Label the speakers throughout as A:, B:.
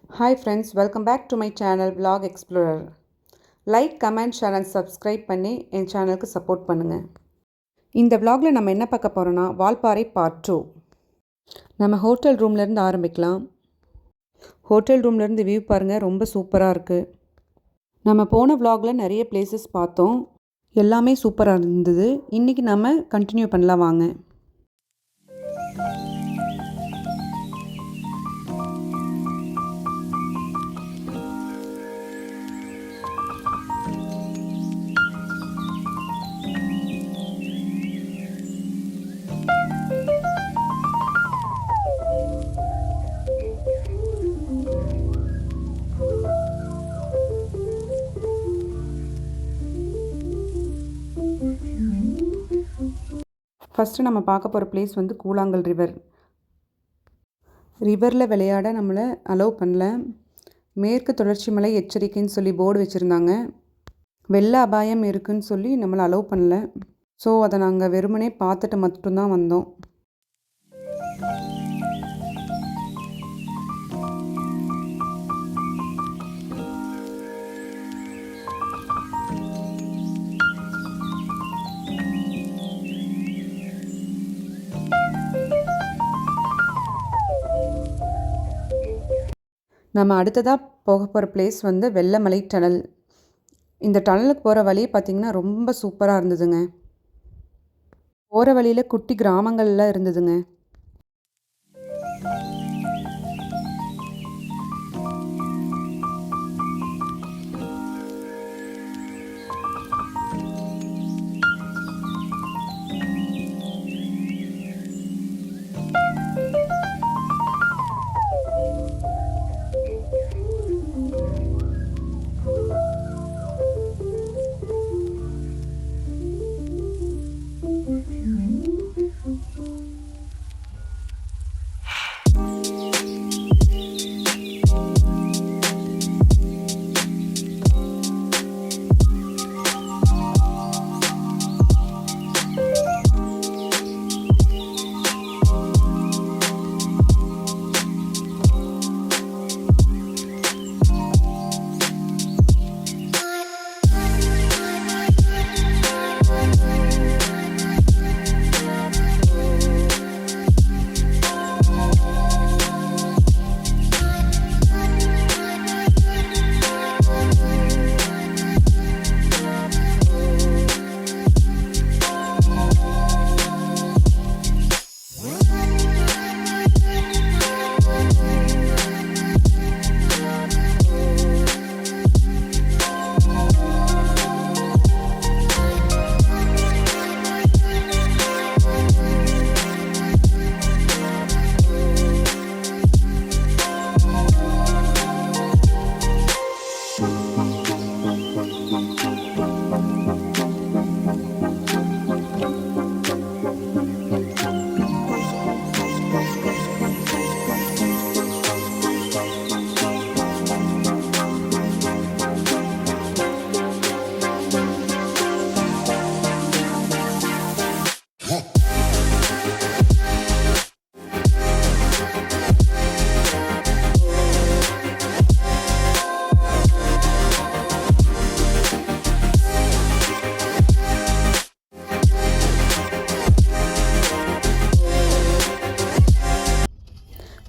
A: Hi friends, welcome back to my channel Vlog Explorer. Like, comment, share and subscribe பண்ணி என் சேனலுக்கு support பண்ணுங்க. இந்த vlogல நம்ம என்ன பார்க்க போறோம்னா வால்பாறை பார்ட் 2. நம்ம ஹோட்டல் ரூம்ல இருந்து ஆரம்பிக்கலாம். ஹோட்டல் ரூம்ல இருந்து வியூ பாருங்க, ரொம்ப சூப்பரா இருக்கு. நம்ம போன vlogல நிறைய places பார்த்தோம். எல்லாமே சூப்பரா இருந்தது. இன்னைக்கு நாம கண்டினியூ பண்ணலாம் வாங்க. ஃபஸ்ட்டு நம்ம பார்க்க போகிற பிளேஸ் வந்து கூழாங்கல் ரிவர். ரிவரில் விளையாட நம்மளை அலோவ் பண்ணல. மேற்கு தொடர்ச்சி மலை எச்சரிக்கைன்னு சொல்லி போர்டு வச்சுருந்தாங்க. வெள்ள அபாயம் இருக்குதுன்னு சொல்லி நம்மளை அலோவ் பண்ணல. ஸோ அதை நாங்கள் வெறுமனே பார்த்துட்டு மட்டும்தான் வந்தோம். நம்ம அடுத்ததாக போக போகிற பிளேஸ் வந்து வெள்ளமலை டனல். இந்த டனலுக்கு போகிற வழி பார்த்திங்கன்னா ரொம்ப சூப்பராக இருந்ததுங்க. போகிற வழியில் குட்டி கிராமங்கள்லாம் இருந்ததுங்க.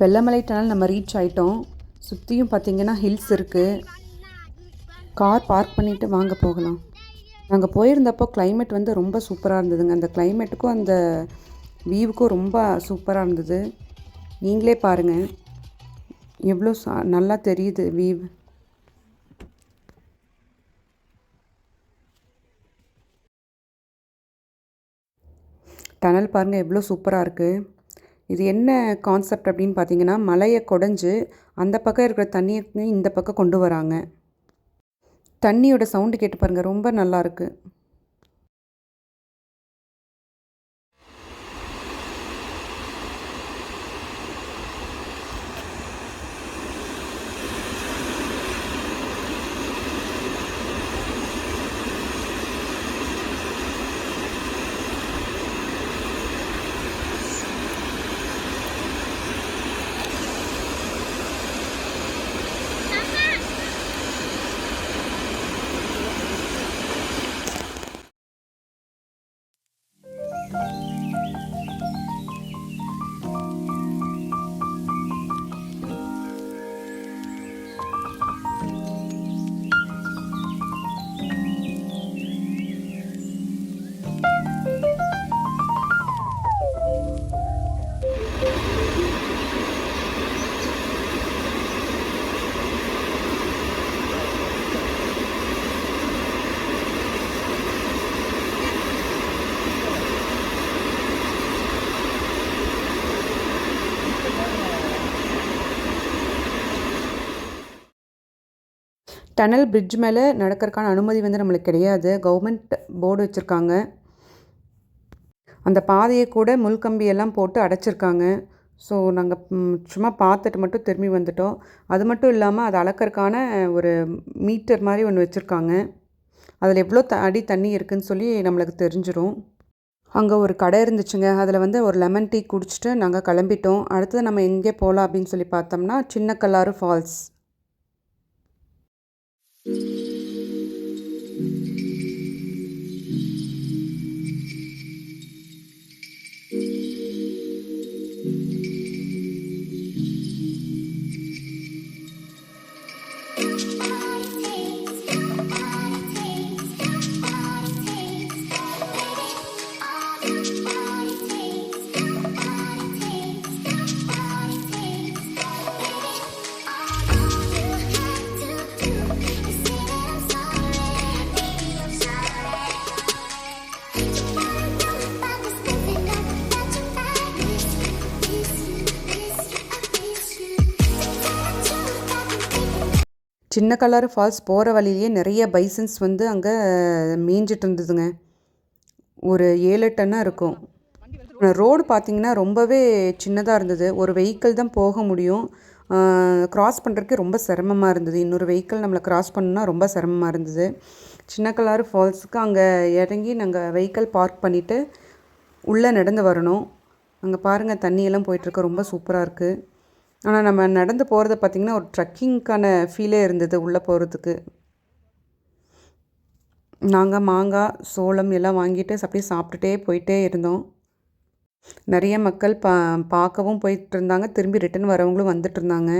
A: வெள்ளமலை டனல் நம்ம ரீச் ஆகிட்டோம். சுற்றியும் பார்த்திங்கன்னா ஹில்ஸ் இருக்குது. கார் பார்க் பண்ணிவிட்டு வாங்க போகலாம். நாங்கள் போயிருந்தப்போ கிளைமேட் வந்து ரொம்ப சூப்பராக இருந்ததுங்க. அந்த கிளைமேட்டுக்கும் அந்த வியூவுக்கும் ரொம்ப சூப்பராக இருந்தது. நீங்களே பாருங்கள் எவ்வளோ நல்லா தெரியுது வியூ. டனல் பாருங்கள் எவ்வளோ சூப்பராக இருக்குது. இது என்ன கான்செப்ட் அப்படின்னு பார்த்தீங்கன்னா, மலையை குடஞ்சி அந்த பக்கம் இருக்கிற தண்ணியை இந்த பக்கம் கொண்டு வராங்க. தண்ணியோட சவுண்டு கேட்டு பாருங்கள், ரொம்ப நல்லாயிருக்கு. டனல் பிரிட்ஜ் மேலே நடக்கிறதுக்கான அனுமதி வந்து நம்மளுக்கு கிடையாது. கவர்மெண்ட் போர்டு வச்சுருக்காங்க. அந்த பாதையை கூட முள்கம்பியெல்லாம் போட்டு அடைச்சிருக்காங்க. ஸோ நாங்கள் சும்மா பார்த்துட்டு மட்டும் திரும்பி வந்துட்டோம். அது மட்டும் இல்லாமல் அதை அளக்கறதுக்கான ஒரு மீட்டர் மாதிரி ஒன்று வச்சுருக்காங்க. அதில் எவ்வளோ அடி தண்ணி இருக்குதுன்னு சொல்லி நம்மளுக்கு தெரிஞ்சிடும். அங்கே ஒரு கடை இருந்துச்சுங்க. அதில் வந்து ஒரு லெமன் டீ குடிச்சிட்டு நாங்கள் கிளம்பிட்டோம். அடுத்தது நம்ம எங்கே போகலாம் அப்படின்னு சொல்லி பார்த்தோம்னா சின்ன கல்லாறு ஃபால்ஸ். சின்ன கல்லாறு ஃபால்ஸ் போகிற வழியிலேயே நிறைய பைசன்ஸ் வந்து அங்கே மேய்ஞ்சிட்டு இருந்ததுங்க. ஒரு 7 டன்னாக இருக்கும். ரோடு பார்த்திங்கன்னா ரொம்பவே சின்னதாக இருந்தது. ஒரு வெஹிக்கிள் தான் போக முடியும். க்ராஸ் பண்ணுறதுக்கு ரொம்ப சிரமமாக இருந்தது. இன்னொரு வெஹிக்கிள் நம்மளை க்ராஸ் பண்ணணுன்னா ரொம்ப சிரமமாக இருந்தது. சின்ன கல்லாறு ஃபால்ஸுக்கு அங்கே இறங்கி நாங்கள் வெஹிக்கிள் பார்க் பண்ணிவிட்டு உள்ளே நடந்து வரணும். அங்கே பாருங்கள் தண்ணியெல்லாம் போயிட்டுருக்கு. ரொம்ப சூப்பராக இருக்குது. ஆனால் நம்ம நடந்து போகிறத பார்த்திங்கன்னா ஒரு ட்ரக்கிங்க்கான ஃபீலே இருந்தது உள்ளே போகிறதுக்கு. நாங்கள் மாங்காய், சோளம் எல்லாம் வாங்கிட்டு அப்படியே சாப்பிட்டுட்டே போயிட்டே இருந்தோம். நிறைய மக்கள் பார்க்கவும் போயிட்டு இருந்தாங்க. திரும்பி ரிட்டன் வரவங்களும் வந்துட்டு இருந்தாங்க.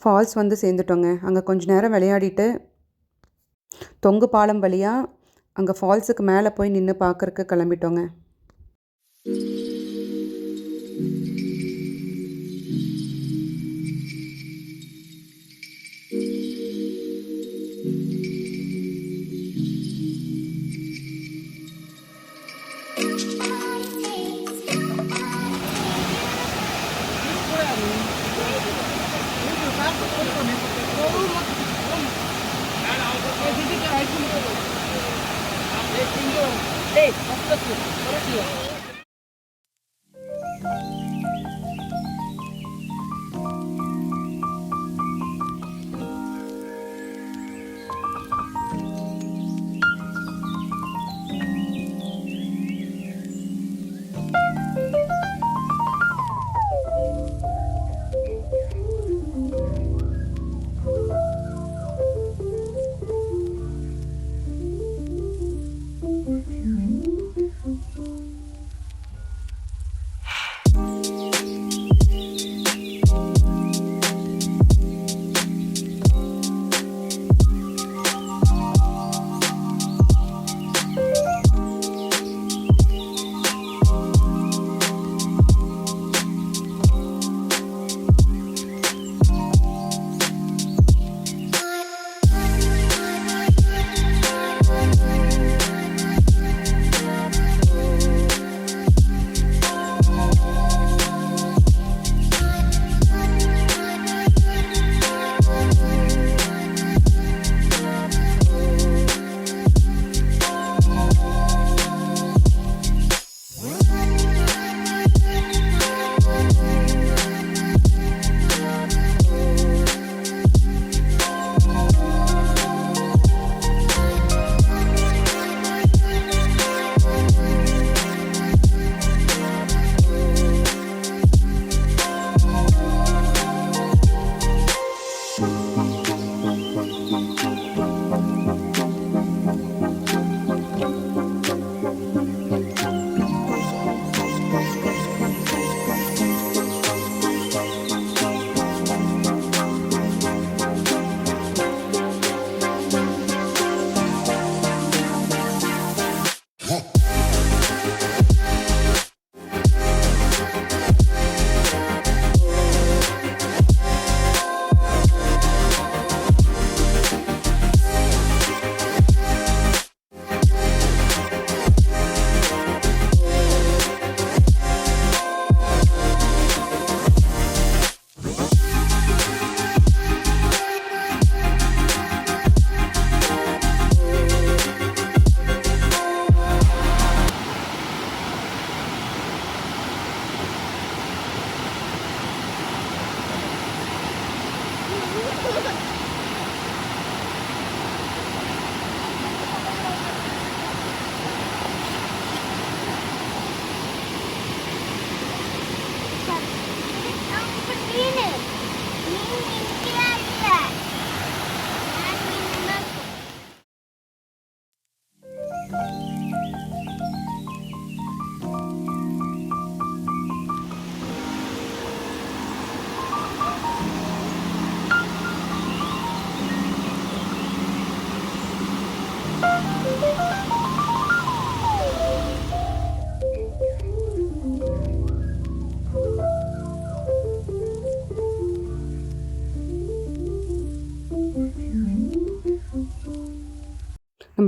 A: ஃபால்ஸ் வந்து சேர்ந்துட்டோங்க. அங்கே கொஞ்ச நேரம் விளையாடிட்டு தொங்கு பாலம் வழியாக அங்கே ஃபால்ஸுக்கு மேலே போய் நின்று பார்க்குறக்கு கிளம்பிட்டோங்க.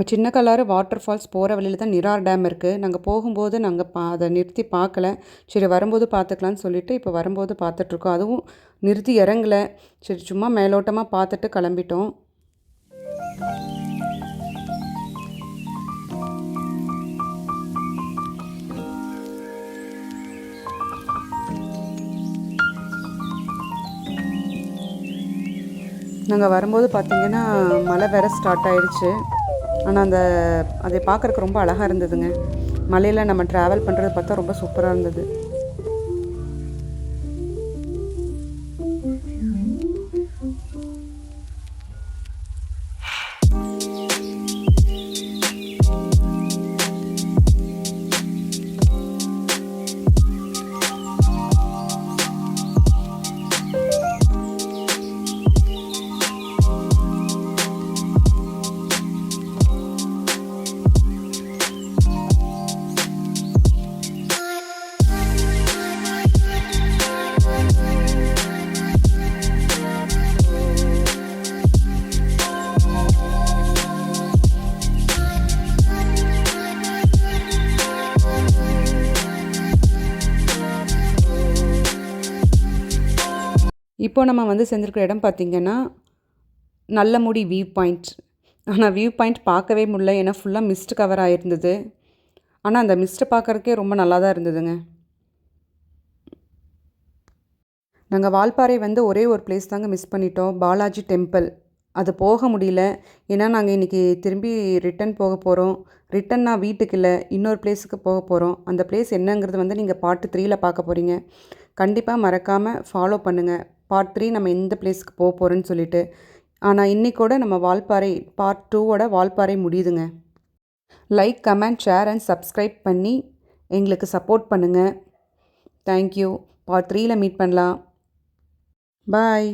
A: நம்ம சின்ன கல்லாறு வாட்டர் ஃபால்ஸ் போகிற வழியில் தான் நிரார் டேம் இருக்குது. நாங்கள் போகும்போது நாங்கள் அதை நிறுத்தி பார்க்கல. சரி வரும்போது பார்த்துக்கலான்னு சொல்லிவிட்டு இப்போ வரும்போது பார்த்துட்ருக்கோம். அதுவும் நிறுத்தி இறங்கல. சரி சும்மா மேலோட்டமாக பார்த்துட்டு கிளம்பிட்டோம். நாங்கள் வரும்போது பார்த்திங்கன்னா மழை வேறு ஸ்டார்ட் ஆகிடுச்சு. ஆனால் அதை பார்க்குறக்கு ரொம்ப அழகாக இருந்ததுங்க. மலையில் நம்ம ட்ராவல் பண்ணுறது பார்த்தா ரொம்ப சூப்பராக இருந்தது. இப்போ நம்ம வந்து சேர்ந்துருக்கிற இடம் பார்த்திங்கன்னா நல்லமுடி வியூ பாயிண்ட். ஆனால் வியூ பாயிண்ட் பார்க்கவே முடியல, ஏன்னா ஃபுல்லாக மிஸ்ட் கவர் ஆகிருந்தது. ஆனால் அந்த மிஸ்ட்டை பார்க்குறதுக்கே ரொம்ப நல்லா தான் இருந்ததுங்க. நாங்கள் வால்பாறை வந்து ஒரே ஒரு பிளேஸ் தாங்க மிஸ் பண்ணிட்டோம், பாலாஜி டெம்பிள். அது போக முடியல, ஏன்னா நாங்கள் இன்றைக்கி திரும்பி ரிட்டன் போக போகிறோம். ரிட்டன்னா வீட்டுக்கு இல்லை, இன்னொரு பிளேஸுக்கு போக போகிறோம். அந்த பிளேஸ் என்னங்கிறது வந்து நீங்கள் பார்ட் 3ல் பார்க்க போகிறீங்க. கண்டிப்பாக மறக்காமல் ஃபாலோ பண்ணுங்கள். பார்ட் 3 நம்ம எந்த பிளேஸுக்கு போக போகிறோன்னு சொல்லிட்டு. ஆனால் இன்றைக்கூட நம்ம வால்பாறை பார்ட் 2வோட வால்பாறை முடியுதுங்க. Like, comment, share and subscribe பண்ணி எங்களுக்கு சப்போர்ட் பண்ணுங்கள். தேங்க்யூ. பார்ட் 3ல் மீட் பண்ணலாம். பாய்.